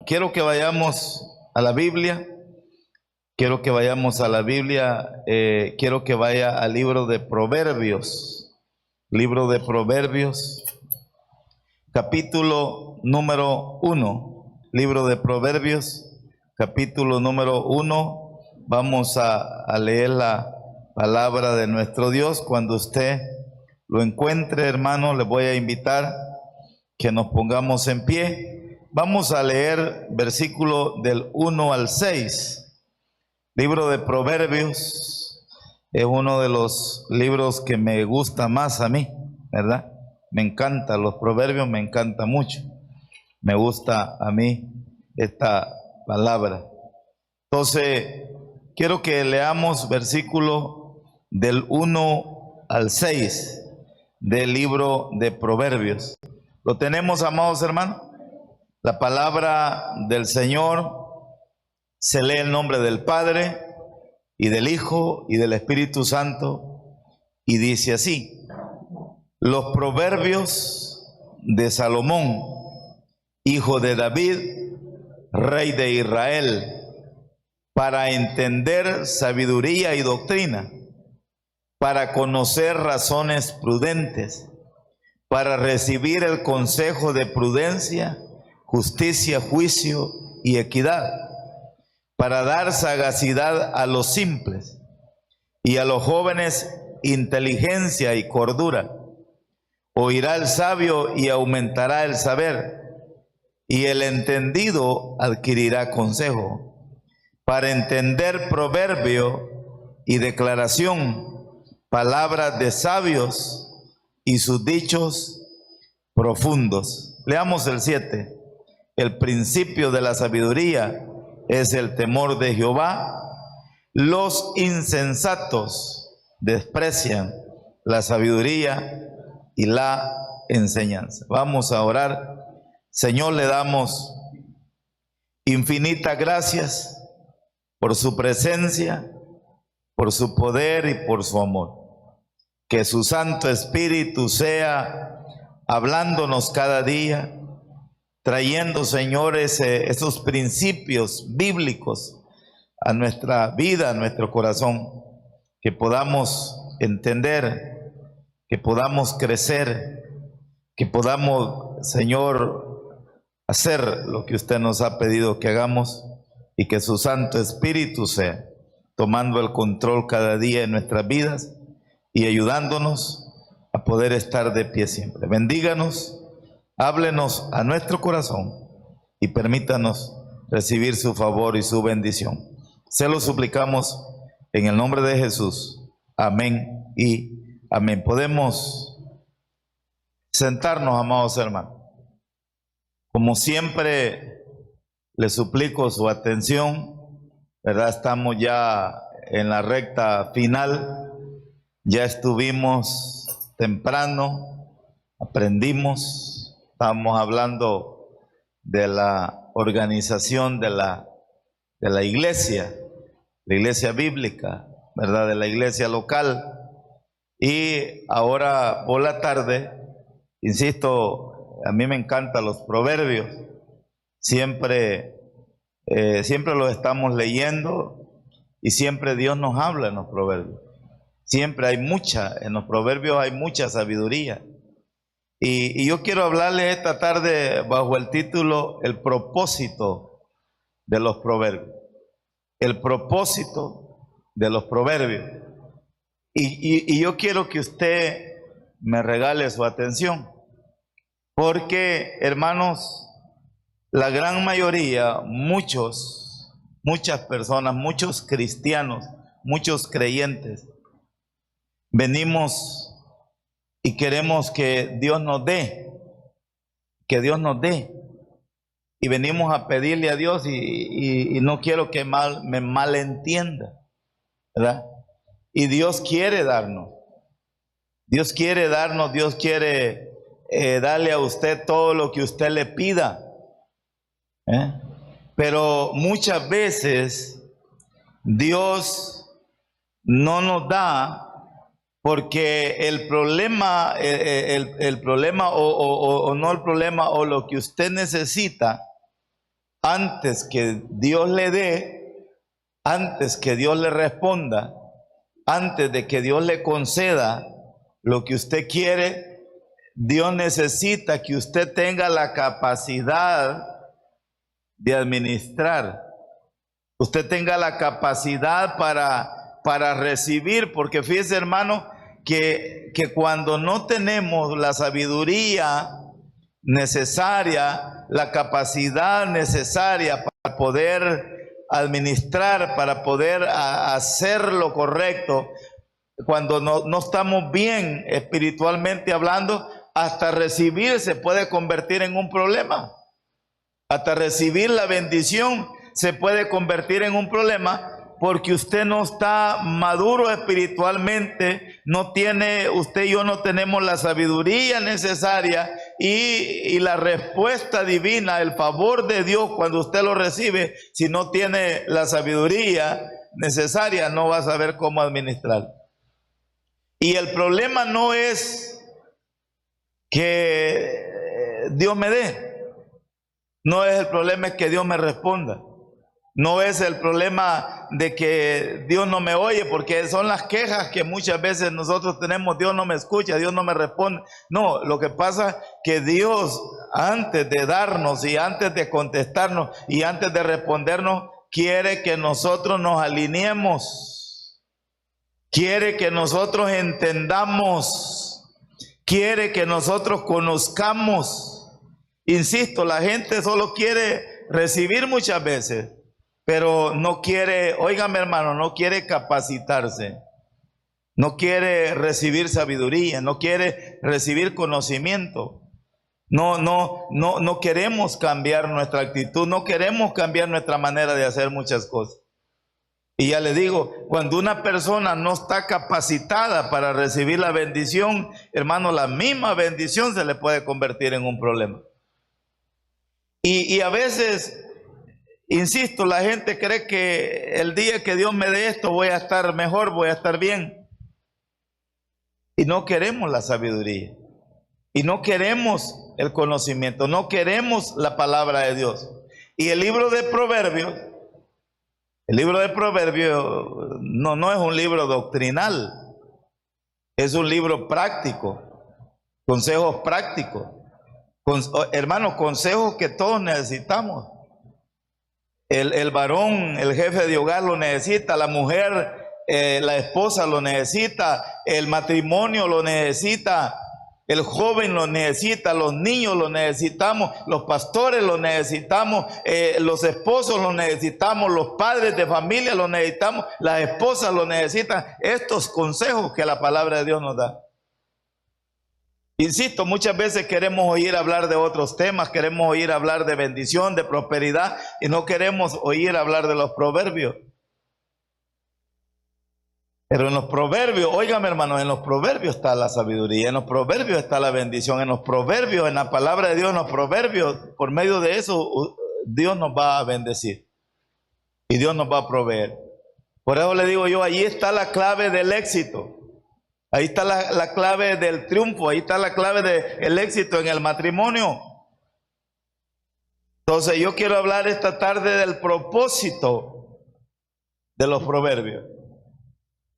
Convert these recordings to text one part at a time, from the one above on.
quiero que vayamos a la Biblia. Quiero que vayamos a la Biblia. Quiero que vaya al libro de Proverbios. Libro de Proverbios, capítulo número 1. Libro de Proverbios, capítulo número 1. Vamos a leer la palabra de nuestro Dios. Cuando usted lo encuentre, hermano, le voy a invitar que nos pongamos en pie. Vamos a leer versículo del 1 al 6. Libro de Proverbios es uno de los libros que me gusta más a mí, ¿verdad? Me encanta, los proverbios me encanta mucho. Me gusta a mí esta palabra. Entonces, quiero que leamos versículo del 1 al 6 del libro de Proverbios. ¿Lo tenemos, amados hermanos? La palabra del Señor se lee en nombre del Padre y del Hijo y del Espíritu Santo, y dice así: los proverbios de Salomón, hijo de David, rey de Israel, para entender sabiduría y doctrina, para conocer razones prudentes, para recibir el consejo de prudencia, justicia, juicio y equidad, para dar sagacidad a los simples y a los jóvenes inteligencia y cordura. Oirá el sabio y aumentará el saber, y el entendido adquirirá consejo, para entender proverbio y declaración, palabras de sabios y sus dichos profundos. Leamos el 7. El principio de la sabiduría es el temor de Jehová. Los insensatos desprecian la sabiduría y la enseñanza. Vamos a orar. Señor, le damos infinitas gracias por su presencia, por su poder y por su amor. Que su Santo Espíritu sea hablándonos cada día, trayendo, señores, esos principios bíblicos a nuestra vida, a nuestro corazón, que podamos entender, que podamos crecer, que podamos, Señor, hacer lo que usted nos ha pedido que hagamos, y que su Santo Espíritu sea tomando el control cada día en nuestras vidas y ayudándonos a poder estar de pie siempre. Bendíganos. Háblenos a nuestro corazón y permítanos recibir su favor y su bendición. Se lo suplicamos en el nombre de Jesús. Amén y amén. Podemos sentarnos, amados hermanos. Como siempre, le suplico su atención, ¿verdad? Estamos ya en la recta final. Ya estuvimos temprano, aprendimos. Estamos hablando de la organización de la iglesia, la iglesia bíblica, ¿verdad? De la iglesia local. Y ahora por la tarde, insisto, a mí me encantan los proverbios. Siempre los estamos leyendo y siempre Dios nos habla en los proverbios. Siempre en los proverbios hay mucha sabiduría. Y yo quiero hablarle esta tarde bajo el título El propósito de los proverbios. El propósito de los proverbios. Y yo quiero que usted me regale su atención, porque, hermanos, la gran mayoría, muchas personas, muchos cristianos, muchos creyentes, venimos y queremos que Dios nos dé, y venimos a pedirle a Dios, y no quiero que me malentienda, ¿verdad? Y Dios quiere darnos, Dios quiere darle a usted todo lo que usted le pida, pero muchas veces Dios no nos da. Porque el problema, o lo que usted necesita, antes que Dios le dé, antes que Dios le responda, antes de que Dios le conceda lo que usted quiere, Dios necesita que usted tenga la capacidad de administrar. Usted tenga la capacidad para recibir, porque fíjese, hermano, que cuando no tenemos la sabiduría necesaria, la capacidad necesaria para poder administrar, para poder hacer lo correcto, cuando no estamos bien espiritualmente hablando, hasta recibir se puede convertir en un problema. Hasta recibir la bendición se puede convertir en un problema, porque usted no está maduro espiritualmente, usted y yo no tenemos la sabiduría necesaria y la respuesta divina, el favor de Dios cuando usted lo recibe. Si no tiene la sabiduría necesaria, no va a saber cómo administrar. Y el problema no es que Dios me dé, no es el problema, es que Dios me responda. No es el problema de que Dios no me oye, porque son las quejas que muchas veces nosotros tenemos: Dios no me escucha, Dios no me responde. No, lo que pasa es que Dios, antes de darnos y antes de contestarnos y antes de respondernos, quiere que nosotros nos alineemos, quiere que nosotros entendamos, quiere que nosotros conozcamos. Insisto, la gente solo quiere recibir muchas veces, pero no quiere, óigame hermano, no quiere capacitarse, no quiere recibir sabiduría, no quiere recibir conocimiento. No queremos cambiar nuestra actitud, no queremos cambiar nuestra manera de hacer muchas cosas. Y ya le digo, cuando una persona no está capacitada para recibir la bendición, hermano, la misma bendición se le puede convertir en un problema. Y a veces, insisto, la gente cree que el día que Dios me dé esto voy a estar mejor, voy a estar bien. Y no queremos la sabiduría. Y no queremos el conocimiento. No queremos la palabra de Dios. Y el libro de Proverbios no es un libro doctrinal. Es un libro práctico. Consejos prácticos. Hermanos, consejos que todos necesitamos. El varón, el jefe de hogar lo necesita, la mujer, la esposa lo necesita, el matrimonio lo necesita, el joven lo necesita, los niños lo necesitamos, los pastores lo necesitamos, los esposos lo necesitamos, los padres de familia lo necesitamos, las esposas lo necesitan. Estos consejos que la palabra de Dios nos da. Insisto, muchas veces queremos oír hablar de otros temas, queremos oír hablar de bendición, de prosperidad, y no queremos oír hablar de los proverbios. Pero en los proverbios, óigame hermano, en los proverbios está la sabiduría, en los proverbios está la bendición, en los proverbios, en la palabra de Dios, en los proverbios, por medio de eso Dios nos va a bendecir y Dios nos va a proveer. Por eso le digo yo, ahí está la clave del éxito. Ahí está la clave del triunfo, ahí está la clave del éxito en el matrimonio. Entonces yo quiero hablar esta tarde del propósito de los proverbios.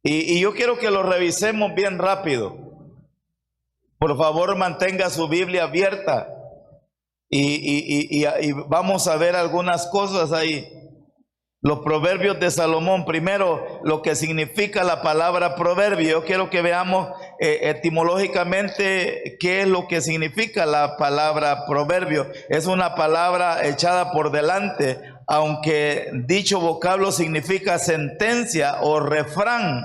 Y yo quiero que lo revisemos bien rápido. Por favor, mantenga su Biblia abierta y vamos a ver algunas cosas ahí. Los proverbios de Salomón. Primero, lo que significa la palabra proverbio. Yo quiero que veamos etimológicamente qué es lo que significa la palabra proverbio. Es una palabra echada por delante, aunque dicho vocablo significa sentencia o refrán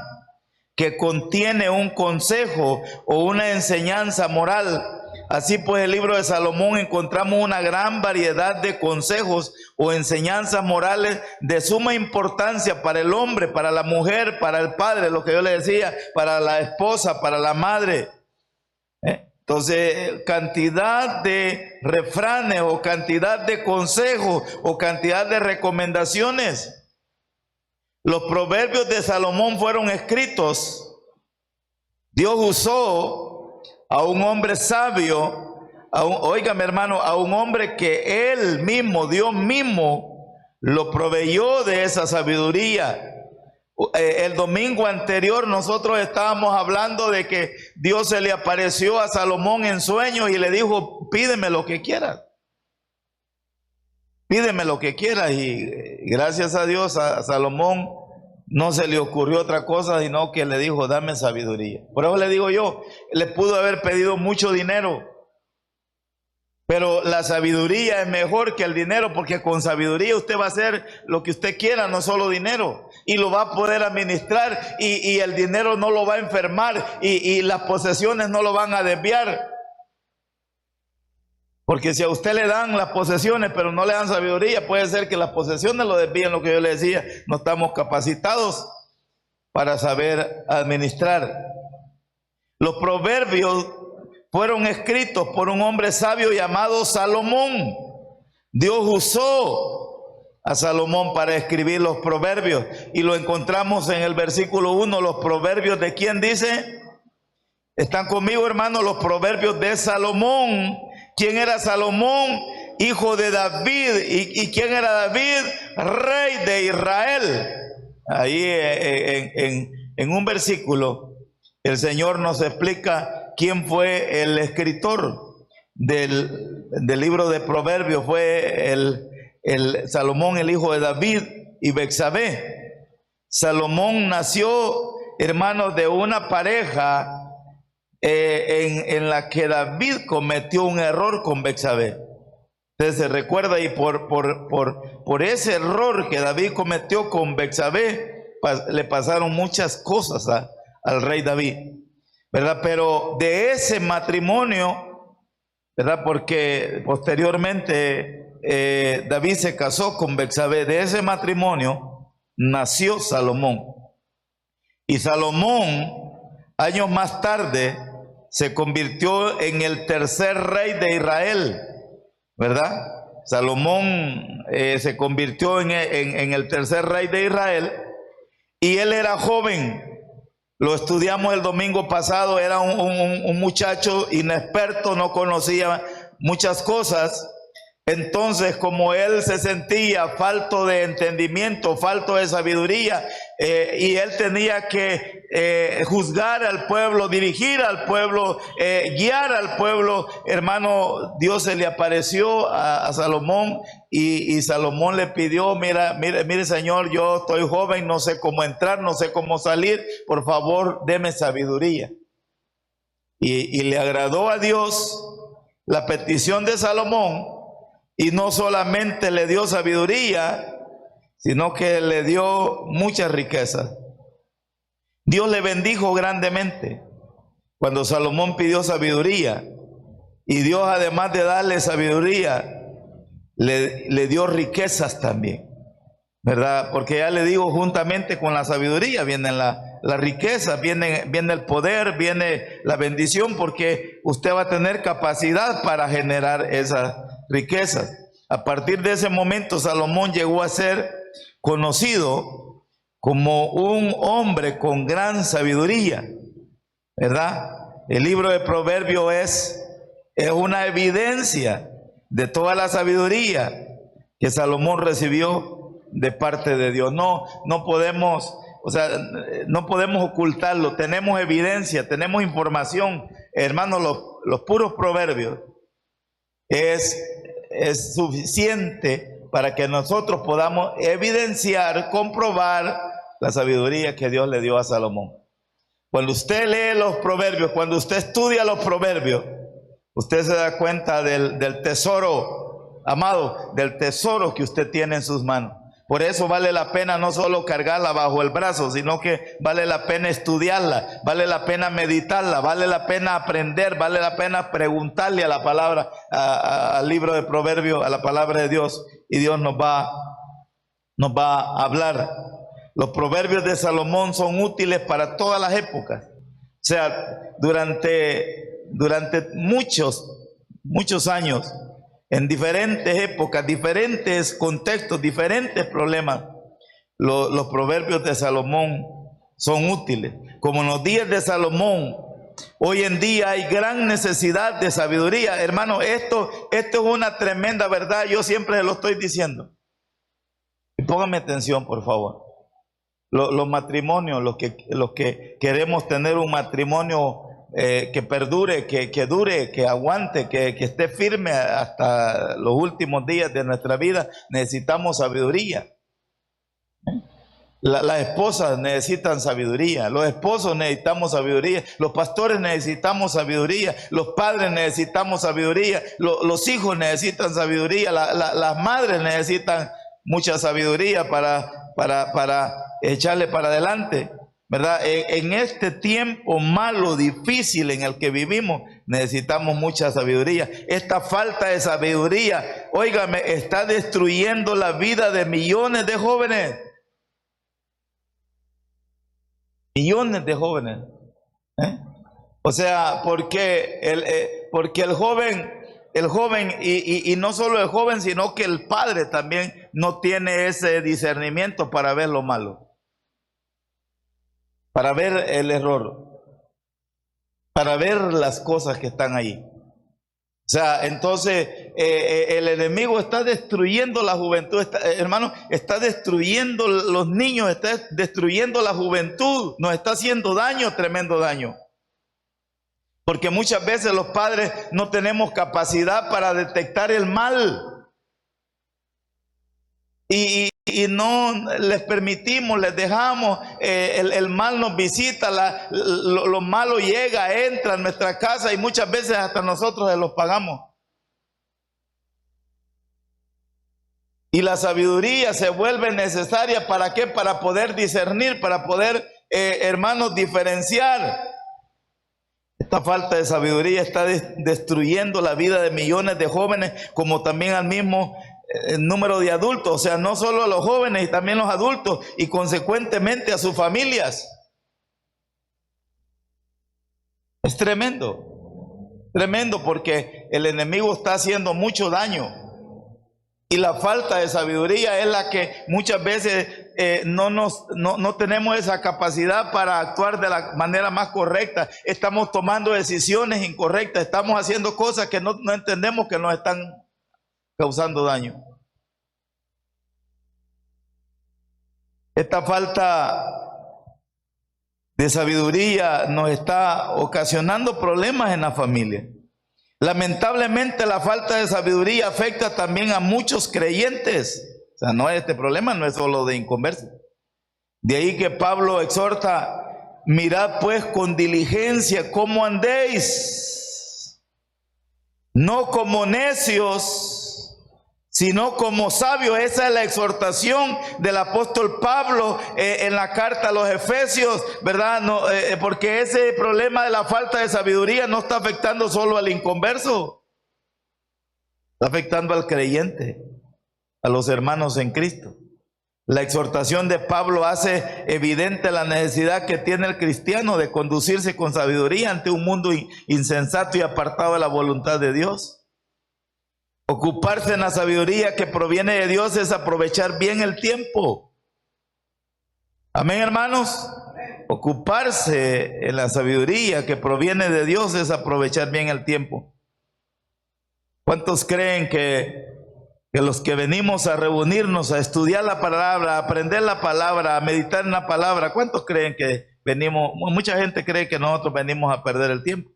que contiene un consejo o una enseñanza moral. Así pues, en el libro de Salomón encontramos una gran variedad de consejos o enseñanzas morales de suma importancia para el hombre, para la mujer, para el padre, lo que yo le decía, para la esposa, para la madre. Entonces, cantidad de refranes o cantidad de consejos o cantidad de recomendaciones. Los proverbios de Salomón fueron escritos. Dios usó a un hombre sabio óigame hermano, a un hombre que él mismo, Dios mismo, lo proveyó de esa sabiduría. El domingo anterior nosotros estábamos hablando de que Dios se le apareció a Salomón en sueños y le dijo: pídeme lo que quieras. Pídeme lo que quieras. Y gracias a Dios a Salomón no se le ocurrió otra cosa, sino que le dijo: dame sabiduría. Por eso le digo yo, le pudo haber pedido mucho dinero, pero la sabiduría es mejor que el dinero, porque con sabiduría usted va a hacer lo que usted quiera, no solo dinero, y lo va a poder administrar, y el dinero no lo va a enfermar, y las posesiones no lo van a desviar. Porque si a usted le dan las posesiones pero no le dan sabiduría, puede ser que las posesiones lo desvíen. Lo que yo le decía, no estamos capacitados para saber administrar. Los proverbios fueron escritos por un hombre sabio llamado Salomón. Dios usó a Salomón para escribir los proverbios, y lo encontramos en el versículo 1. Los proverbios de ¿quién dice? ¿Están conmigo, hermanos? Los proverbios de Salomón. ¿Quién era Salomón? Hijo de David. ¿Y quién era David? Rey de Israel. Ahí en un versículo el Señor nos explica quién fue el escritor del libro de Proverbios. Fue el Salomón, el hijo de David y Betsabé. Salomón nació, hermanos, de una pareja en la que David cometió un error con Betsabé. Usted se recuerda, y por ese error que David cometió con Betsabé, le pasaron muchas cosas al rey David, ¿verdad? Pero de ese matrimonio, ¿verdad? Porque posteriormente David se casó con Betsabé. De ese matrimonio nació Salomón. Y Salomón, años más tarde, se convirtió en el tercer rey de Israel, ¿verdad? Salomón se convirtió en el tercer rey de Israel, y él era joven. Lo estudiamos el domingo pasado. Era un muchacho inexperto, no conocía muchas cosas. Entonces, como él se sentía falto de entendimiento, falto de sabiduría, y él tenía que juzgar al pueblo, dirigir al pueblo, guiar al pueblo, hermano, Dios se le apareció a Salomón, y Salomón le pidió: mire Señor, yo estoy joven, no sé cómo entrar, no sé cómo salir, por favor deme sabiduría. Y le agradó a Dios la petición de Salomón. Y no solamente le dio sabiduría, sino que le dio muchas riquezas. Dios le bendijo grandemente cuando Salomón pidió sabiduría. Y Dios, además de darle sabiduría, le dio riquezas también, ¿verdad? Porque ya le digo, juntamente con la sabiduría vienen la riqueza, viene el poder, viene la bendición, porque usted va a tener capacidad para generar esas riquezas. A partir de ese momento, Salomón llegó a ser conocido como un hombre con gran sabiduría, ¿verdad? El libro de Proverbios es una evidencia de toda la sabiduría que Salomón recibió de parte de Dios. No podemos, no podemos ocultarlo. Tenemos evidencia, tenemos información, hermanos. Los puros proverbios es suficiente para que nosotros podamos evidenciar, comprobar la sabiduría que Dios le dio a Salomón. Cuando usted lee los proverbios, cuando usted estudia los proverbios, usted se da cuenta del tesoro, amado, del tesoro que usted tiene en sus manos. Por eso vale la pena no solo cargarla bajo el brazo, sino que vale la pena estudiarla, vale la pena meditarla, vale la pena aprender, vale la pena preguntarle a la palabra, al libro de Proverbios, a la palabra de Dios, y Dios nos va a hablar. Los proverbios de Salomón son útiles para todas las épocas. O sea, durante muchos años, en diferentes épocas, diferentes contextos, diferentes problemas, los proverbios de Salomón son útiles. Como en los días de Salomón Hoy en día hay gran necesidad de sabiduría. Hermano, esto es una tremenda verdad. Yo siempre se lo estoy diciendo. Y póngame atención, por favor. Los matrimonios, los que queremos tener un matrimonio que perdure, que dure, que aguante, que esté firme hasta los últimos días de nuestra vida, necesitamos sabiduría. Las esposas necesitan sabiduría, los esposos necesitamos sabiduría, los pastores necesitamos sabiduría, los padres necesitamos sabiduría, los hijos necesitan sabiduría, las madres necesitan mucha sabiduría para echarle para adelante, ¿verdad? En este tiempo malo, difícil en el que vivimos, necesitamos mucha sabiduría. Esta falta de sabiduría, óigame, está destruyendo la vida de millones de jóvenes. Millones de jóvenes. O sea, porque el joven y no solo el joven, sino que el padre también no tiene ese discernimiento para ver lo malo, para ver el error, para ver las cosas que están ahí. O sea, entonces el enemigo está destruyendo la juventud, hermano, está destruyendo los niños, está destruyendo la juventud, nos está haciendo daño, tremendo daño. Porque muchas veces los padres no tenemos capacidad para detectar el mal. Y no les permitimos, les dejamos, el mal nos visita, lo malo llega, entra en nuestra casa y muchas veces hasta nosotros se los pagamos. Y la sabiduría se vuelve necesaria, ¿para qué? Para poder discernir, para poder, hermanos, diferenciar. Esta falta de sabiduría está destruyendo la vida de millones de jóvenes, como también al mismo número de adultos. O sea, no solo a los jóvenes, y también los adultos, y consecuentemente a sus familias. Es tremendo, tremendo, porque el enemigo está haciendo mucho daño. Y la falta de sabiduría es la que muchas veces no tenemos esa capacidad para actuar de la manera más correcta. Estamos tomando decisiones incorrectas, estamos haciendo cosas que no entendemos que nos están causando daño. Esta falta de sabiduría nos está ocasionando problemas en la familia. Lamentablemente la falta de sabiduría afecta también a muchos creyentes. O sea, este problema no es solo de inconversos. De ahí que Pablo exhorta: mirad pues con diligencia cómo andéis, no como necios, sino como sabios. Esa es la exhortación del apóstol Pablo en la carta a los Efesios, ¿verdad? No, porque ese problema de la falta de sabiduría no está afectando solo al inconverso, está afectando al creyente, a los hermanos en Cristo. La exhortación de Pablo hace evidente la necesidad que tiene el cristiano de conducirse con sabiduría ante un mundo insensato y apartado de la voluntad de Dios. Ocuparse en la sabiduría que proviene de Dios es aprovechar bien el tiempo. Amén, hermanos. Ocuparse en la sabiduría que proviene de Dios es aprovechar bien el tiempo. ¿Cuántos creen que los que venimos a reunirnos, a estudiar la palabra, a aprender la palabra, a meditar en la palabra, cuántos creen que venimos? Mucha gente cree que nosotros venimos a perder el tiempo.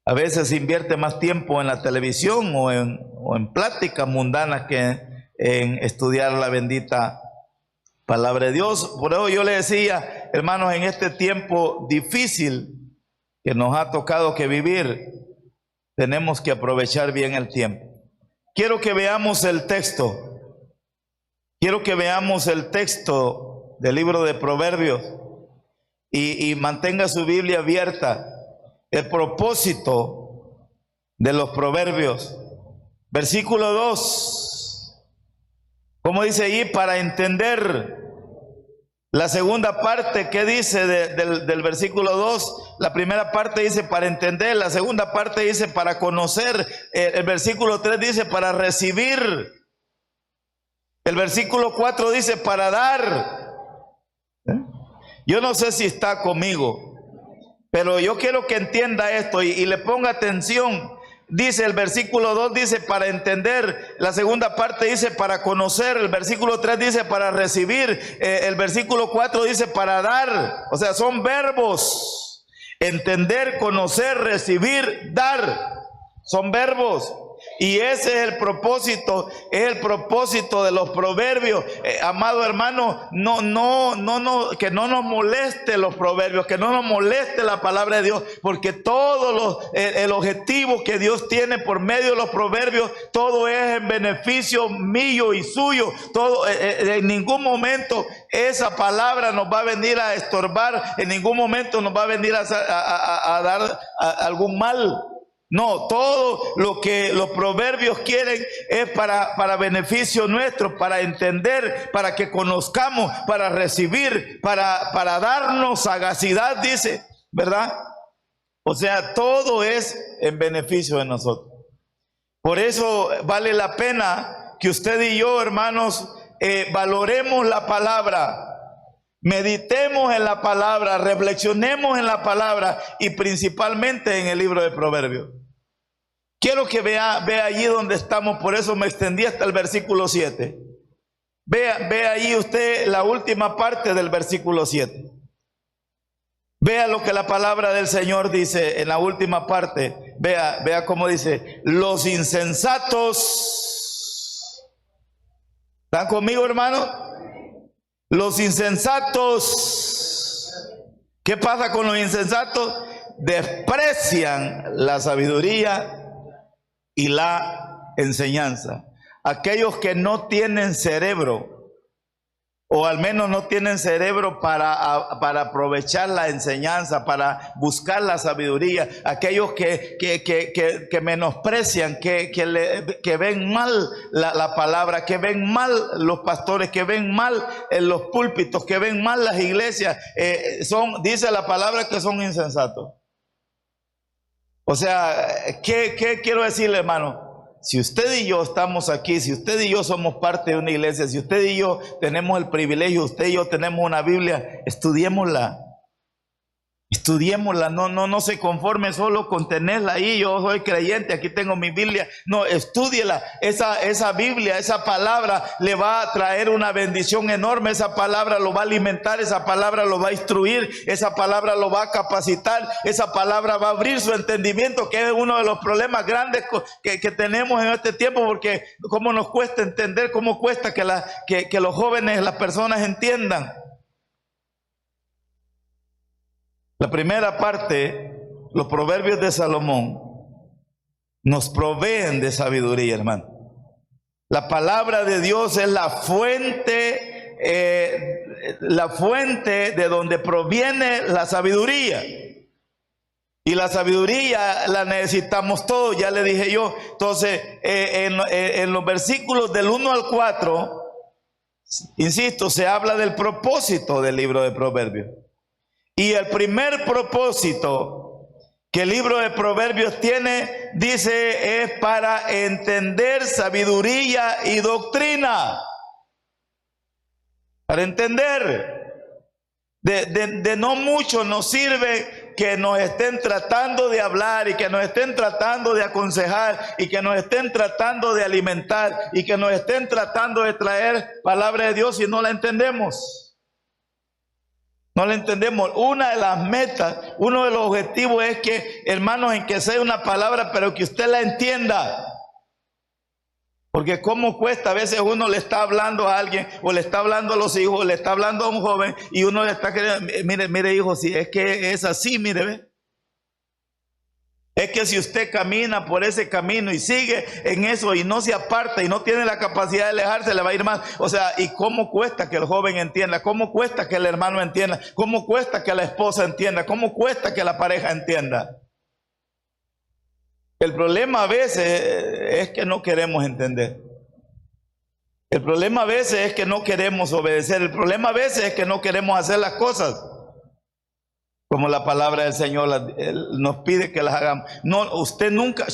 A veces se invierte más tiempo en la televisión o en pláticas mundanas que en estudiar la bendita palabra de Dios. Por eso yo le decía, hermanos, en este tiempo difícil que nos ha tocado que vivir, tenemos que aprovechar bien el tiempo. Quiero que veamos el texto. Quiero que veamos el texto del libro de Proverbios y mantenga su Biblia abierta. El propósito de los proverbios. Versículo 2. ¿Cómo dice allí? Para entender. La segunda parte, ¿qué dice del versículo 2? La primera parte dice para entender. La segunda parte dice para conocer. El versículo 3 dice para recibir. El versículo 4 dice para dar. Yo no sé si está conmigo. Pero yo quiero que entienda esto y le ponga atención. Dice el versículo 2, dice para entender. La segunda parte dice para conocer. El versículo 3 dice para recibir. El versículo 4 dice para dar. O sea, son verbos. Entender, conocer, recibir, dar. Son verbos. Y ese es el propósito de los proverbios. Amado hermano, que no nos moleste los proverbios, que no nos moleste la palabra de Dios, porque el objetivo que Dios tiene por medio de los proverbios, todo es en beneficio mío y suyo. Todo, en ningún momento esa palabra nos va a venir a estorbar, en ningún momento nos va a venir a dar algún mal. No, todo lo que los proverbios quieren es para beneficio nuestro, para entender, para que conozcamos, para recibir, para darnos sagacidad, dice, ¿verdad? O sea, todo es en beneficio de nosotros. Por eso vale la pena que usted y yo, hermanos, valoremos la palabra. Meditemos en la palabra, reflexionemos en la palabra y principalmente en el libro de Proverbios. Quiero que vea allí donde estamos, por eso me extendí hasta el versículo 7. Vea allí usted la última parte del versículo 7. Vea lo que la palabra del Señor dice en la última parte. Vea cómo dice: los insensatos. ¿Están conmigo, hermano? Los insensatos. ¿Qué pasa con los insensatos? Desprecian la sabiduría y la enseñanza. Aquellos que no tienen cerebro, o al menos no tienen cerebro para aprovechar la enseñanza, para buscar la sabiduría. Aquellos que menosprecian, que ven mal la palabra, que ven mal los pastores, que ven mal en los púlpitos, que ven mal las iglesias, dice la palabra que son insensatos. O sea, ¿qué quiero decirle, hermano? Si usted y yo estamos aquí, si usted y yo somos parte de una iglesia, si usted y yo tenemos el privilegio, usted y yo tenemos una Biblia, estudiémosla. Estudiémosla, no se conforme solo con tenerla ahí. Yo soy creyente, aquí tengo mi Biblia. No, estúdiela. Esa Biblia, esa palabra le va a traer una bendición enorme. Esa palabra lo va a alimentar, esa palabra lo va a instruir, esa palabra lo va a capacitar, esa palabra va a abrir su entendimiento, que es uno de los problemas grandes que tenemos en este tiempo, porque cómo nos cuesta entender, cómo cuesta que los jóvenes, las personas entiendan. La primera parte, los proverbios de Salomón, nos proveen de sabiduría, hermano. La palabra de Dios es la fuente de donde proviene la sabiduría. Y la sabiduría la necesitamos todos, ya le dije yo. Entonces, en los versículos del 1 al 4, insisto, se habla del propósito del libro de Proverbios. Y el primer propósito que el libro de Proverbios tiene, dice, es para entender sabiduría y doctrina. Para entender. De no mucho nos sirve que nos estén tratando de hablar y que nos estén tratando de aconsejar y que nos estén tratando de alimentar y que nos estén tratando de traer palabra de Dios si no la entendemos. No la entendemos. Una de las metas, uno de los objetivos es que, hermanos, en que sea una palabra, pero que usted la entienda. Porque cómo cuesta, a veces uno le está hablando a alguien, o le está hablando a los hijos, o le está hablando a un joven, y uno le está queriendo, mire hijo, si es que es así, mire, ve. Es que si usted camina por ese camino y sigue en eso y no se aparta y no tiene la capacidad de alejarse, le va a ir mal. O sea, ¿y cómo cuesta que el joven entienda? ¿Cómo cuesta que el hermano entienda? ¿Cómo cuesta que la esposa entienda? ¿Cómo cuesta que la pareja entienda? El problema a veces es que no queremos entender. El problema a veces es que no queremos obedecer. El problema a veces es que no queremos hacer las cosas como la palabra del Señor nos pide que las hagamos. No, usted nunca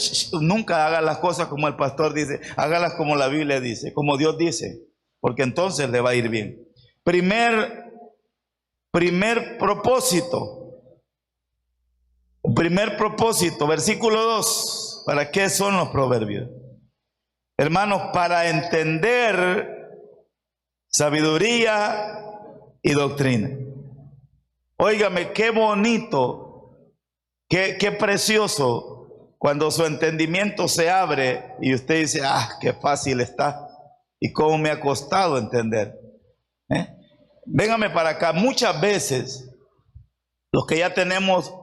haga las cosas como el pastor dice. Hágalas como la Biblia dice, como Dios dice, porque entonces le va a ir bien. Primer propósito Primer propósito, versículo 2. ¿Para qué son los proverbios? Hermanos, para entender sabiduría y doctrina. Óigame, qué bonito, qué precioso cuando su entendimiento se abre y usted dice, qué fácil está y cómo me ha costado entender. Véngame para acá. Muchas veces los que ya tenemos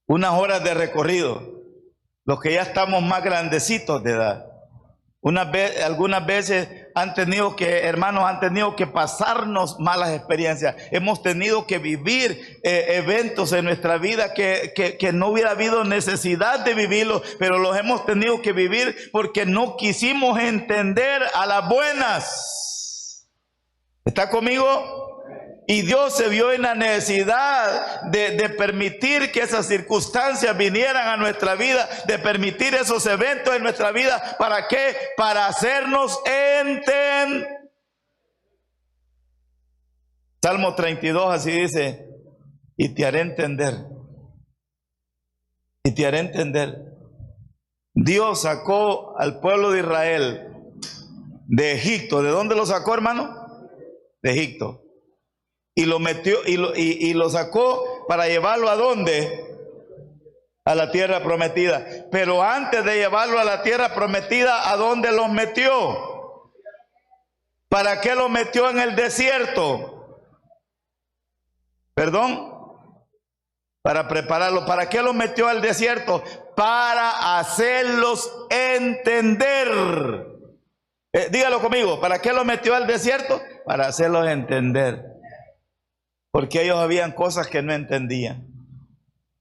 unas horas de recorrido, los que ya estamos más grandecitos de edad, algunas veces hermanos, han tenido que pasarnos malas experiencias. Hemos tenido que vivir eventos en nuestra vida que no hubiera habido necesidad de vivirlos, pero los hemos tenido que vivir porque no quisimos entender a las buenas. ¿Está conmigo? Y Dios se vio en la necesidad de permitir que esas circunstancias vinieran a nuestra vida, de permitir esos eventos en nuestra vida. ¿Para qué? Para hacernos entender. Salmo 32 así dice, y te haré entender. Y te haré entender. Dios sacó al pueblo de Israel de Egipto. ¿De dónde lo sacó, hermano? De Egipto. Y lo metió y lo sacó para llevarlo ¿a dónde? A la tierra prometida. Pero antes de llevarlo a la tierra prometida, ¿a dónde los metió? ¿Para qué los metió en el desierto? ¿Perdón? Para prepararlo. ¿Para qué los metió al desierto? Para hacerlos entender. Dígalo conmigo. ¿Para qué los metió al desierto? Para hacerlos entender. Porque ellos habían cosas que no entendían.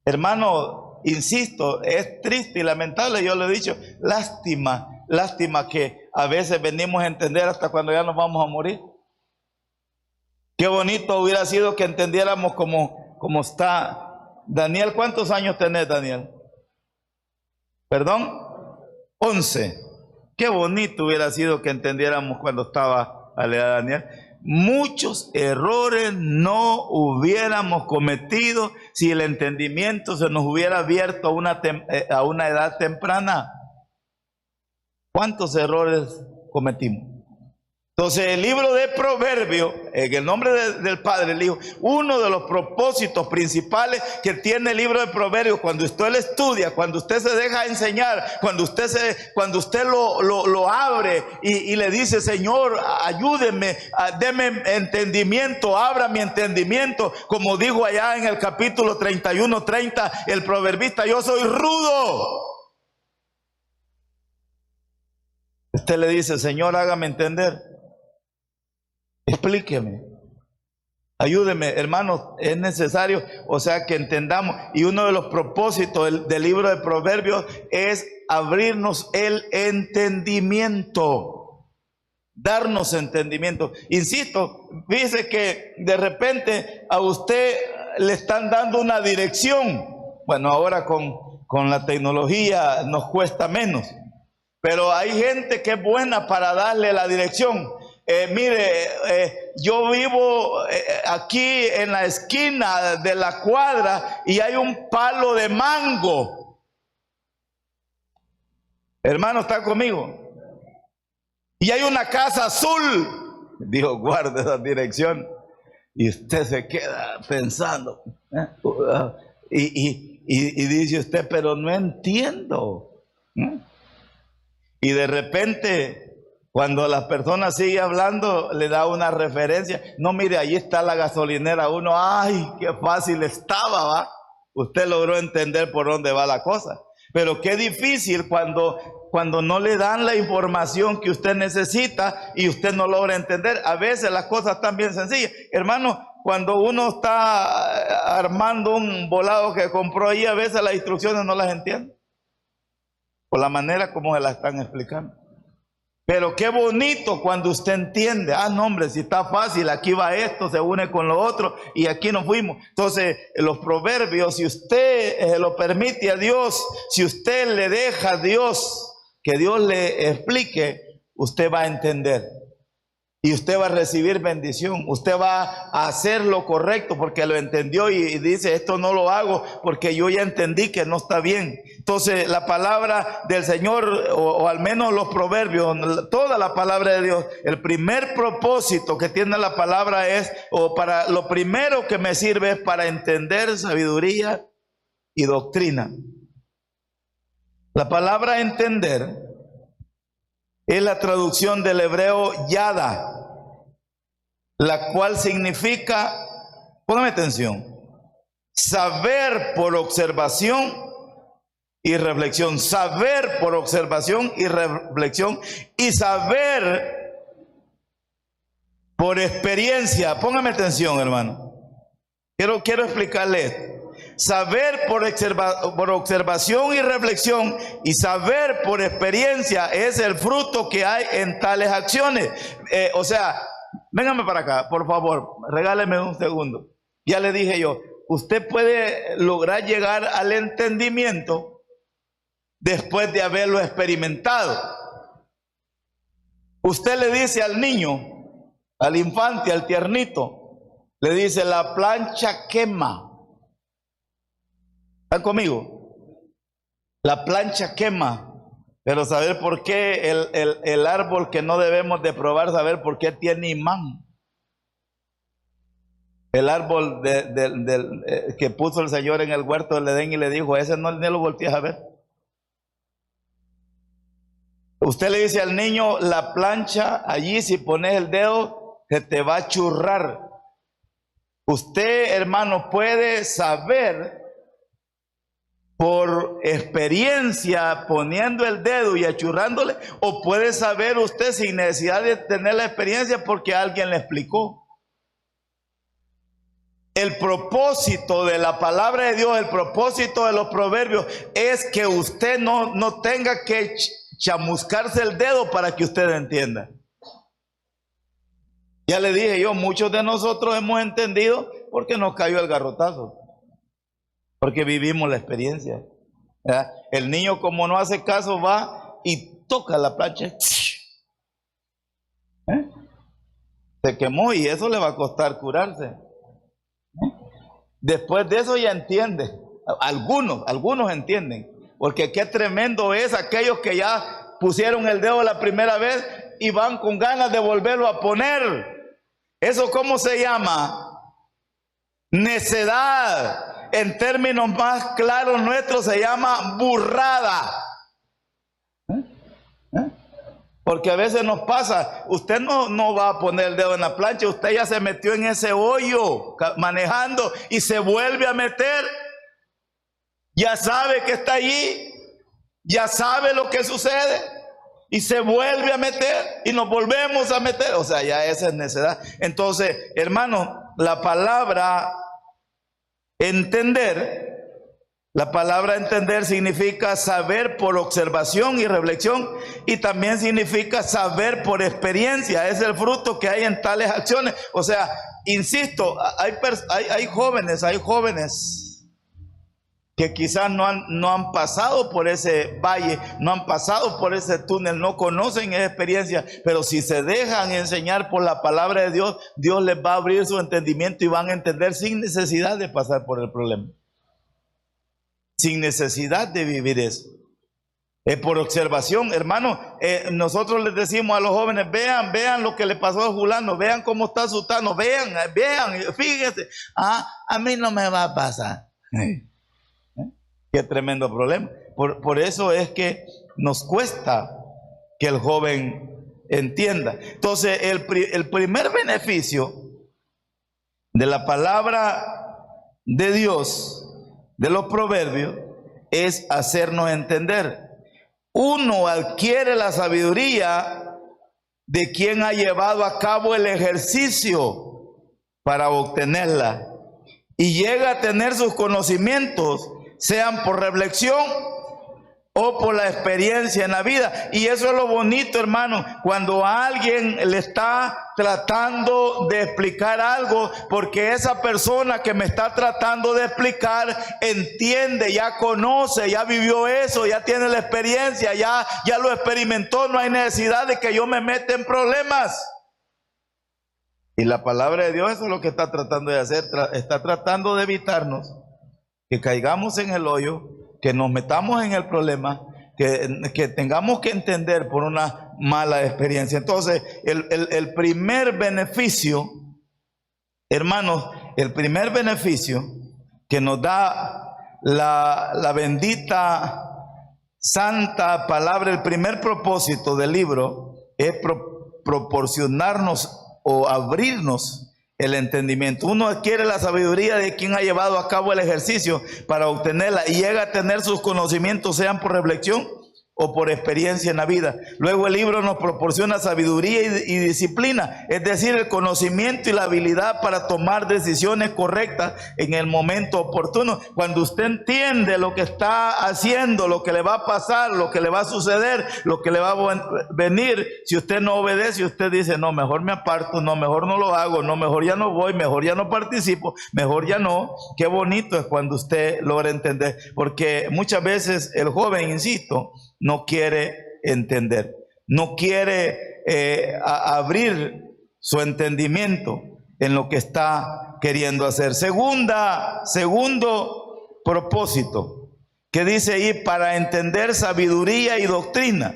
Hermano, insisto, es triste y lamentable, yo lo he dicho, lástima que a veces venimos a entender hasta cuando ya nos vamos a morir. Qué bonito hubiera sido que entendiéramos como está. Daniel, ¿cuántos años tenés, Daniel? ¿Perdón? 11. Qué bonito hubiera sido que entendiéramos cuando estaba a la edad de Daniel. Muchos errores no hubiéramos cometido si el entendimiento se nos hubiera abierto a una edad temprana. ¿Cuántos errores cometimos? Entonces el libro de Proverbios, en el nombre del Padre, el Hijo, uno de los propósitos principales que tiene el libro de Proverbios, cuando usted lo estudia, cuando usted se deja enseñar, cuando usted lo abre y le dice, Señor, ayúdeme, deme entendimiento, abra mi entendimiento, como dijo allá en el capítulo 31:30 el proverbista, yo soy rudo. Usted le dice, Señor, hágame entender. Explíqueme, ayúdeme, hermanos, es necesario, que entendamos. Y uno de los propósitos del libro de Proverbios es abrirnos el entendimiento, darnos entendimiento. Insisto, dice que de repente a usted le están dando una dirección. Bueno, ahora con la tecnología nos cuesta menos, pero hay gente que es buena para darle la dirección. Yo vivo aquí en la esquina de la cuadra y hay un palo de mango. Hermano, ¿está conmigo? Y hay una casa azul. Dijo, guarde esa dirección. Y usted se queda pensando. Y dice usted, pero no entiendo. Y de repente, cuando la persona sigue hablando, le da una referencia. No, mire, ahí está la gasolinera. Uno, ay, qué fácil estaba, ¿va? Usted logró entender por dónde va la cosa. Pero qué difícil cuando no le dan la información que usted necesita y usted no logra entender. A veces las cosas están bien sencillas. Hermano, cuando uno está armando un volado que compró ahí, a veces las instrucciones no las entiende. Por la manera como se las están explicando. Pero qué bonito cuando usted entiende, no hombre, si está fácil, aquí va esto, se une con lo otro y aquí nos fuimos. Entonces los proverbios, si usted lo permite a Dios, si usted le deja a Dios que Dios le explique, usted va a entender. Y usted va a recibir bendición. Usted va a hacer lo correcto porque lo entendió y dice, esto no lo hago porque yo ya entendí que no está bien. Entonces la palabra del Señor, o al menos los proverbios, toda la palabra de Dios, el primer propósito que tiene la palabra es, lo primero que me sirve es para entender sabiduría y doctrina. La palabra entender es la traducción del hebreo yada, la cual significa, póngame atención, saber por observación y reflexión. Saber por observación y reflexión, y saber por experiencia. Póngame atención, hermano. Quiero explicarle esto. Saber por observación y reflexión, y saber por experiencia es el fruto que hay en tales acciones. O sea, véngame para acá, por favor, regáleme un segundo. Ya le dije yo, usted puede lograr llegar al entendimiento después de haberlo experimentado. Usted le dice al niño, al infante, al tiernito, le dice, la plancha quema. ¿Están conmigo? La plancha quema. Pero saber por qué el árbol que no debemos de probar, saber por qué tiene imán. El árbol que puso el Señor en el huerto del Edén y le dijo, ese no lo volteas a ver. Usted le dice al niño, la plancha, allí si pones el dedo, se te va a churrar. Usted, hermano, puede saber por experiencia poniendo el dedo y achurrándole, o puede saber usted sin necesidad de tener la experiencia porque alguien le explicó. El propósito de la palabra de Dios, el propósito de los proverbios es que usted no tenga que chamuscarse el dedo para que usted entienda. Ya le dije yo, muchos de nosotros hemos entendido porque nos cayó el garrotazo. Porque vivimos la experiencia. ¿Verdad? El niño, como no hace caso, va y toca la plancha. Se quemó y eso le va a costar curarse. Después de eso ya entiende. Algunos entienden. Porque qué tremendo es aquellos que ya pusieron el dedo la primera vez y van con ganas de volverlo a poner. ¿Eso cómo se llama? Necedad. En términos más claros nuestros se llama burrada. Porque a veces nos pasa, usted no va a poner el dedo en la plancha, usted ya se metió en ese hoyo manejando y se vuelve a meter. Ya sabe que está allí, ya sabe lo que sucede y se vuelve a meter y nos volvemos a meter. O sea, ya esa es necedad. Entonces, hermano, la palabra entender, significa saber por observación y reflexión, y también significa saber por experiencia. Es el fruto que hay en tales acciones. O sea, insisto, hay jóvenes que quizás no han pasado por ese valle, no han pasado por ese túnel, no conocen esa experiencia, pero si se dejan enseñar por la palabra de Dios, Dios les va a abrir su entendimiento y van a entender sin necesidad de pasar por el problema, sin necesidad de vivir eso. Por observación, hermano, nosotros les decimos a los jóvenes, vean lo que le pasó a fulano, vean cómo está sutano, vean, fíjense, a mí no me va a pasar. Qué tremendo problema. Por eso es que nos cuesta que el joven entienda. Entonces, el primer beneficio de la palabra de Dios, de los proverbios, es hacernos entender. Uno adquiere la sabiduría de quien ha llevado a cabo el ejercicio para obtenerla, y llega a tener sus conocimientos, sean por reflexión o por la experiencia en la vida. Y eso es lo bonito, hermano, cuando alguien le está tratando de explicar algo, porque esa persona que me está tratando de explicar entiende, ya conoce, ya vivió eso, ya tiene la experiencia, ya lo experimentó. No hay necesidad de que yo me meta en problemas. Y la palabra de Dios, eso es lo que está tratando de hacer, está tratando de evitarnos que caigamos en el hoyo, que nos metamos en el problema, que tengamos que entender por una mala experiencia. Entonces, el primer beneficio, hermanos, el primer beneficio que nos da la bendita, santa palabra, el primer propósito del libro es proporcionarnos o abrirnos el entendimiento. Uno adquiere la sabiduría de quien ha llevado a cabo el ejercicio para obtenerla y llega a tener sus conocimientos, sean por reflexión o por experiencia en la vida. Luego el libro nos proporciona sabiduría y disciplina, es decir, el conocimiento y la habilidad para tomar decisiones correctas en el momento oportuno. Cuando usted entiende lo que está haciendo, lo que le va a pasar, lo que le va a suceder, lo que le va a venir, si usted no obedece, usted dice, no, mejor me aparto, no, mejor no lo hago, no, mejor ya no voy, mejor ya no participo, mejor ya no. Qué bonito es cuando usted logra entender, porque muchas veces el joven, insisto, no quiere entender, no quiere abrir su entendimiento en lo que está queriendo hacer. Segundo propósito, que dice ahí, para entender sabiduría y doctrina.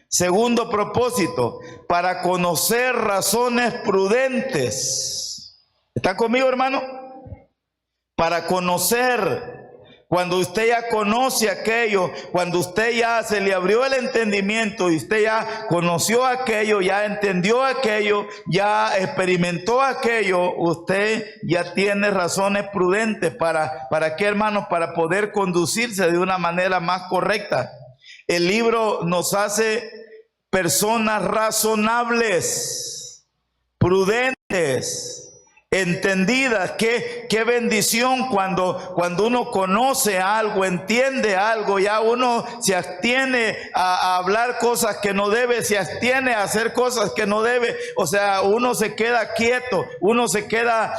Segundo propósito, para conocer razones prudentes. ¿Está conmigo, hermano? Para conocer. Cuando usted ya conoce aquello, cuando usted ya se le abrió el entendimiento y usted ya conoció aquello, ya entendió aquello, ya experimentó aquello, usted ya tiene razones prudentes ¿para qué, hermanos? Para poder conducirse de una manera más correcta. El libro nos hace personas razonables, prudentes, entendidas. Qué bendición cuando uno conoce algo, entiende algo, ya uno se abstiene a hablar cosas que no debe, se abstiene a hacer cosas que no debe. O sea, uno se queda quieto, uno se queda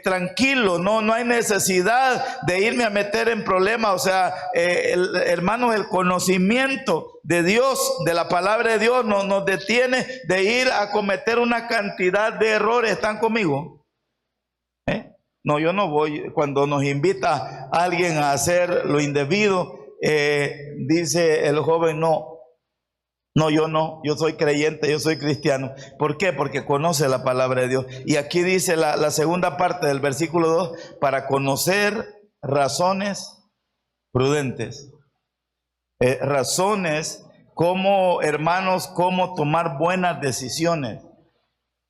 tranquilo, no hay necesidad de irme a meter en problemas. O sea, hermanos, el conocimiento de Dios, de la palabra de Dios, nos detiene de ir a cometer una cantidad de errores. ¿Están conmigo? No, yo no voy. Cuando nos invita alguien a hacer lo indebido, dice el joven, no, yo soy creyente, yo soy cristiano. ¿Por qué? Porque conoce la palabra de Dios. Y aquí dice la segunda parte del versículo 2, para conocer razones prudentes. Razones como, hermanos, cómo tomar buenas decisiones.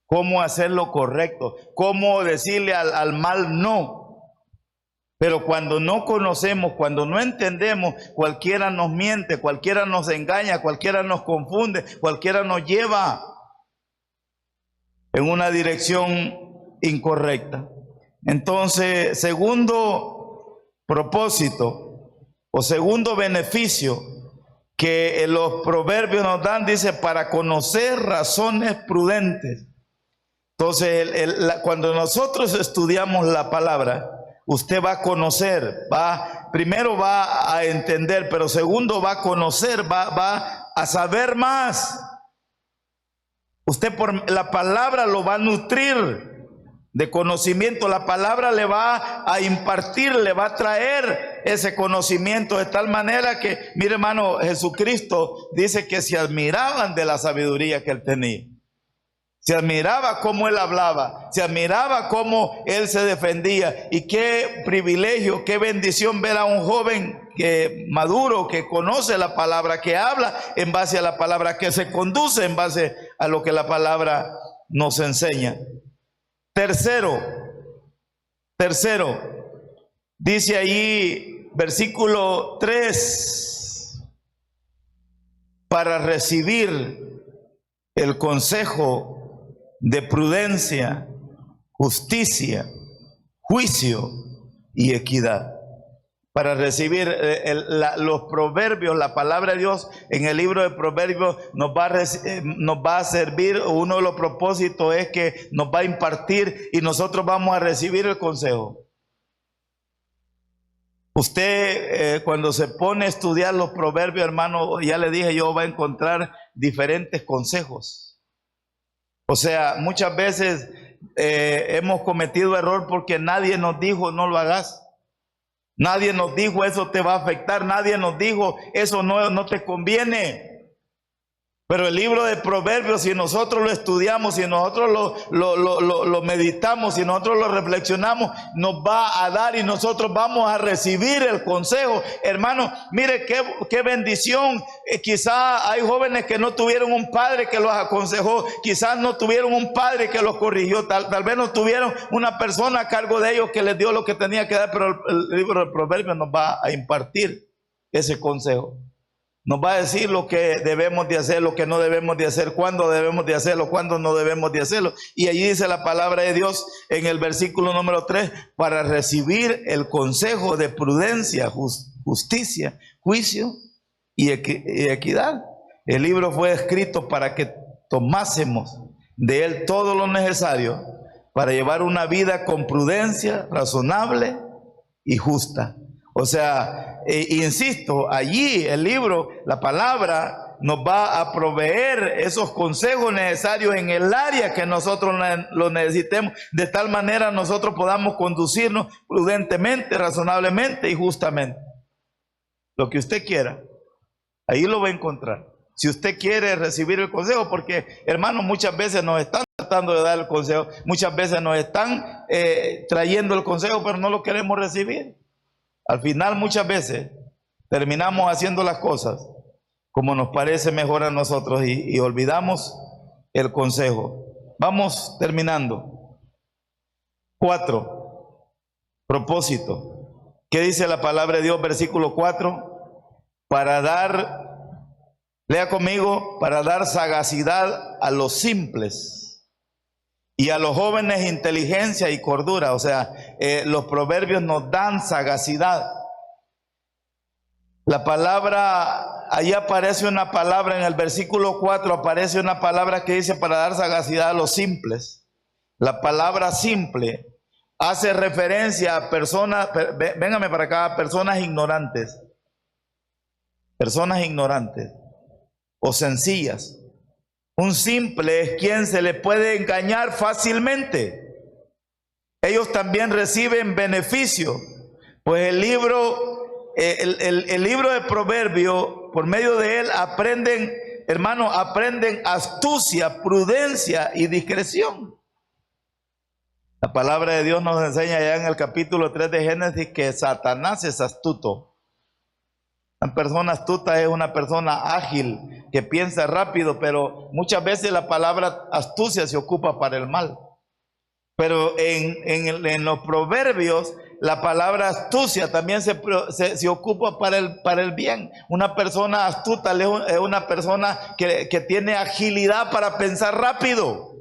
Cómo hacer lo correcto, cómo decirle al mal no. Pero cuando no conocemos, cuando no entendemos, cualquiera nos miente, cualquiera nos engaña, cualquiera nos confunde, cualquiera nos lleva en una dirección incorrecta. Entonces, segundo propósito o segundo beneficio que los proverbios nos dan, dice, para conocer razones prudentes. Entonces, cuando nosotros estudiamos la palabra, usted va a conocer, primero va a entender, pero segundo va a conocer, va a saber más. Usted por la palabra lo va a nutrir de conocimiento, la palabra le va a impartir, le va a traer ese conocimiento de tal manera que, mire, hermano, Jesucristo dice que se admiraban de la sabiduría que él tenía. Se admiraba cómo él hablaba, se admiraba cómo él se defendía. Y qué privilegio, qué bendición ver a un joven que maduro, que conoce la palabra, que habla en base a la palabra, que se conduce en base a lo que la palabra nos enseña. Tercero, dice ahí, versículo 3, para recibir el consejo de prudencia, justicia, juicio y equidad. Para recibir los proverbios, la palabra de Dios en el libro de Proverbios nos va a servir. Uno de los propósitos es que nos va a impartir y nosotros vamos a recibir el consejo. Usted cuando se pone a estudiar los proverbios, hermano, ya le dije yo, va a encontrar diferentes consejos. O sea, muchas veces hemos cometido error porque nadie nos dijo no lo hagas. Nadie nos dijo eso te va a afectar. Nadie nos dijo eso no te conviene. Pero el libro de Proverbios, si nosotros lo estudiamos, si nosotros lo meditamos, si nosotros lo reflexionamos, nos va a dar y nosotros vamos a recibir el consejo. Hermano, mire qué bendición. Quizá hay jóvenes que no tuvieron un padre que los aconsejó, quizás no tuvieron un padre que los corrigió, tal vez no tuvieron una persona a cargo de ellos que les dio lo que tenía que dar, pero el libro de Proverbios nos va a impartir ese consejo. Nos va a decir lo que debemos de hacer, lo que no debemos de hacer, cuándo debemos de hacerlo, cuándo no debemos de hacerlo. Y allí dice la palabra de Dios en el versículo número 3, para recibir el consejo de prudencia, justicia, juicio y equidad. El libro fue escrito para que tomásemos de él todo lo necesario para llevar una vida con prudencia, razonable y justa. O sea, insisto, allí el libro, la palabra, nos va a proveer esos consejos necesarios en el área que nosotros lo necesitemos, de tal manera nosotros podamos conducirnos prudentemente, razonablemente y justamente. Lo que usted quiera, ahí lo va a encontrar. Si usted quiere recibir el consejo, porque hermanos, muchas veces nos están tratando de dar el consejo, muchas veces nos están trayendo el consejo, pero no lo queremos recibir. Al final muchas veces terminamos haciendo las cosas como nos parece mejor a nosotros y olvidamos el consejo. Vamos terminando. 4. Propósito. ¿Qué dice la palabra de Dios? Versículo 4. Para dar, lea conmigo, para dar sagacidad a los simples y a los jóvenes inteligencia y cordura. O sea, los proverbios nos dan sagacidad. La palabra, ahí aparece una palabra en el versículo 4, aparece una palabra que dice para dar sagacidad a los simples. La palabra simple hace referencia a personas, véngame para acá, a personas ignorantes o sencillas. Un simple es quien se le puede engañar fácilmente. Ellos también reciben beneficio, pues el libro de Proverbios, por medio de él aprenden, hermanos, aprenden astucia, prudencia y discreción. La palabra de Dios nos enseña ya en el capítulo 3 de Génesis que Satanás es astuto. Una persona astuta es una persona ágil, que piensa rápido, pero muchas veces la palabra astucia se ocupa para el mal. Pero en los proverbios, la palabra astucia también se ocupa para el bien. Una persona astuta es una persona que tiene agilidad para pensar rápido.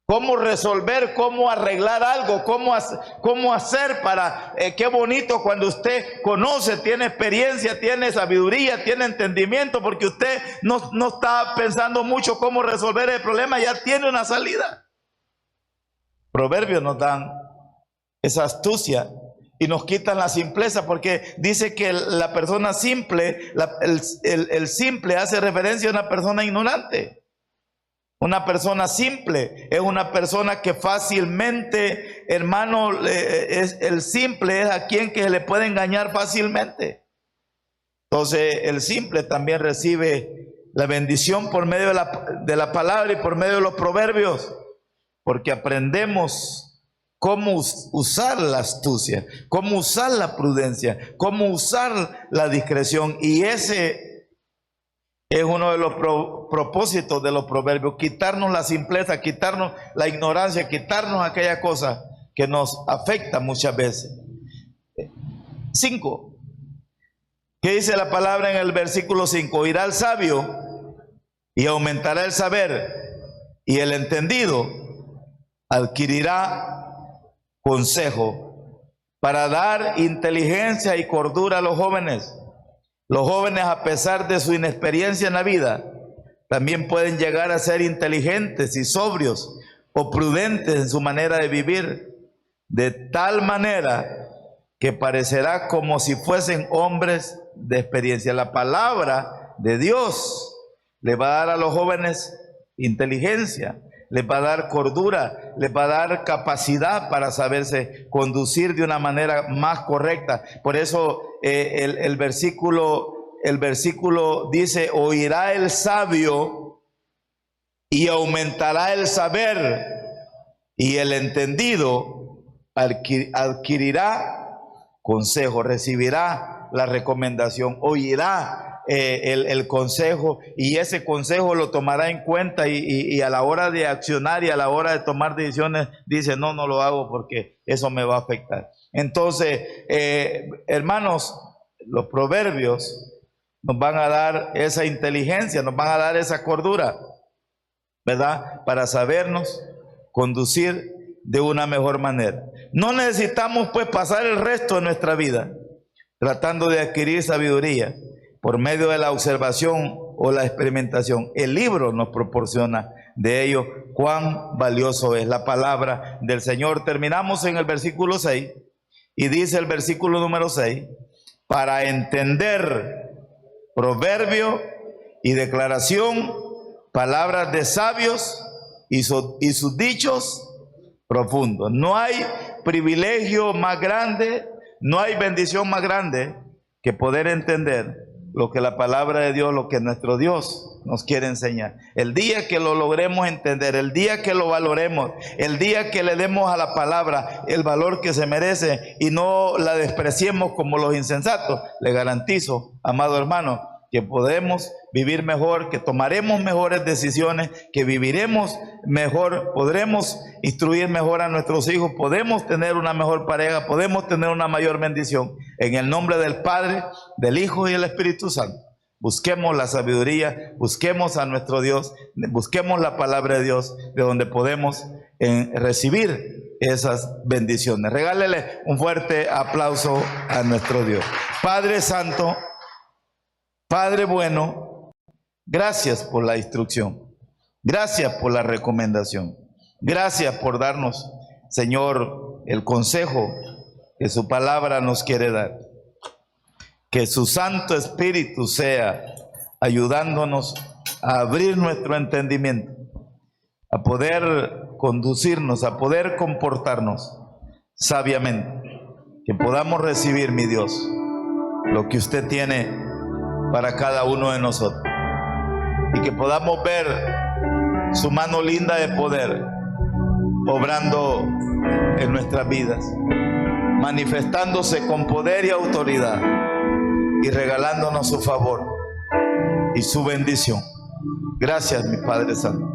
Cómo resolver, cómo arreglar algo, cómo hacer para, qué bonito cuando usted conoce, tiene experiencia, tiene sabiduría, tiene entendimiento, porque usted no está pensando mucho cómo resolver el problema, ya tiene una salida. Proverbios nos dan esa astucia y nos quitan la simpleza, porque dice que la persona simple, el simple hace referencia a una persona ignorante. Una persona simple es una persona que fácilmente, hermano, el simple es a quien que le puede engañar fácilmente. Entonces el simple también recibe la bendición por medio de la palabra y por medio de los proverbios, porque aprendemos cómo usar la astucia, cómo usar la prudencia, cómo usar la discreción. Y ese es uno de los propósitos de los proverbios, quitarnos la simpleza, quitarnos la ignorancia, quitarnos aquella cosa que nos afecta muchas veces. 5. ¿Qué dice la palabra en el versículo 5? Oirá el sabio y aumentará el saber, y el entendido adquirirá consejo, para dar inteligencia y cordura a los jóvenes. Los jóvenes, a pesar de su inexperiencia en la vida, también pueden llegar a ser inteligentes y sobrios o prudentes en su manera de vivir, de tal manera que parecerá como si fuesen hombres de experiencia. La palabra de Dios le va a dar a los jóvenes inteligencia, les va a dar cordura, les va a dar capacidad para saberse conducir de una manera más correcta. Por eso el versículo dice: oirá el sabio y aumentará el saber, y el entendido adquirirá consejo, recibirá la recomendación, oirá el consejo, y ese consejo lo tomará en cuenta, y a la hora de accionar y a la hora de tomar decisiones dice: no lo hago porque eso me va a afectar. Entonces, hermanos, los proverbios nos van a dar esa inteligencia, nos van a dar esa cordura, ¿verdad? Para sabernos conducir de una mejor manera. No necesitamos pues pasar el resto de nuestra vida tratando de adquirir sabiduría por medio de la observación o la experimentación. El libro nos proporciona de ello cuán valioso es la palabra del Señor. Terminamos en el versículo 6 y dice el versículo número 6: para entender proverbio y declaración, palabras de sabios y sus dichos profundos. No hay privilegio más grande, no hay bendición más grande que poder entender lo que la palabra de Dios, lo que nuestro Dios nos quiere enseñar. El día que lo logremos entender, el día que lo valoremos, el día que le demos a la palabra el valor que se merece y no la despreciemos como los insensatos, le garantizo, amado hermano, que podemos vivir mejor, que tomaremos mejores decisiones, que viviremos mejor, podremos instruir mejor a nuestros hijos, podemos tener una mejor pareja, podemos tener una mayor bendición. En el nombre del Padre, del Hijo y del Espíritu Santo, busquemos la sabiduría, busquemos a nuestro Dios, busquemos la palabra de Dios, de donde podemos recibir esas bendiciones. Regálele un fuerte aplauso a nuestro Dios. Padre Santo, Padre bueno, gracias por la instrucción, gracias por la recomendación, gracias por darnos, Señor, el consejo que su palabra nos quiere dar. Que su Santo Espíritu sea ayudándonos a abrir nuestro entendimiento, a poder conducirnos, a poder comportarnos sabiamente, que podamos recibir, mi Dios, lo que usted tiene para cada uno de nosotros, y que podamos ver su mano linda de poder obrando en nuestras vidas, manifestándose con poder y autoridad y regalándonos su favor y su bendición. Gracias, mi Padre Santo.